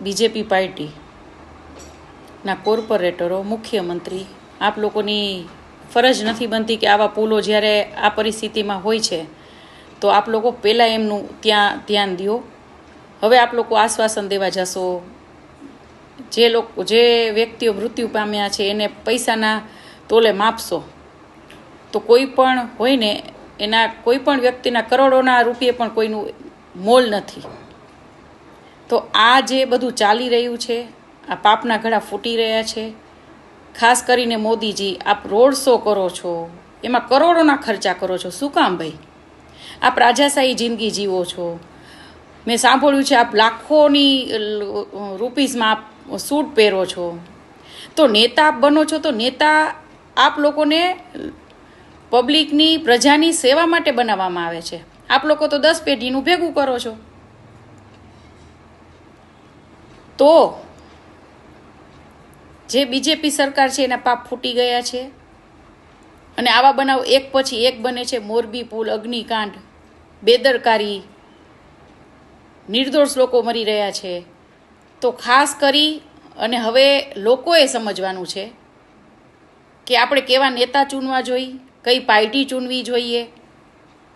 BJP પાર્ટીના કોર્પોરેટરો, મુખ્યમંત્રી, આપ લોકોની ફરજ નથી બનતી કે આવા પુલો જ્યારે આ પરિસ્થિતિમાં હોય છે તો આપ લોકો પહેલાં એમનું ત્યાં ધ્યાન દો. હવે આપ લોકો આશ્વાસન દેવા જશો, જે વ્યક્તિઓ મૃત્યુ પામ્યા છે એને પૈસાના તોલે માપશો, તો કોઈ પણ હોય ને એના કોઈ પણ વ્યક્તિના કરોડોના રૂપિયે પણ કોઈનું મોલ નથી. તો આ જે બધું ચાલી રહ્યું છે, આ પાપના ઘડા ફૂટી રહ્યા છે. ખાસ કરીને મોદીજી, આપ રોડ શો કરો છો, એમાં કરોડોના ખર્ચા કરો છો. શું કામ ભાઈ? આપ રાજાશાહી જિંદગી જીવો છો. મેં સાંભળ્યું છે આપ લાખોની રૂપીસમાં આપ સૂટ પહેરો છો. તો નેતા આપ બનો છો તો નેતા આપ લોકોને પબ્લિકની, પ્રજાની સેવા માટે બનાવવામાં આવે છે. આપ લોકો તો 10 પેઢીનું ભેગું કરો છો. તો જે બીજેપી સરકાર છે એના પાપ ફૂટી ગયા છે અને આવા બનાવ એક પછી એક બને છે. મોરબી પુલ, અગ્નિકાંડ, બેદરકારી, નિર્દોષ લોકો મરી રહ્યા છે. તો ખાસ કરી અને હવે લોકોએ સમજવાનું છે કે આપણે કેવા નેતા ચૂનવા જોઈએ, કઈ પાર્ટી ચૂનવી જોઈએ.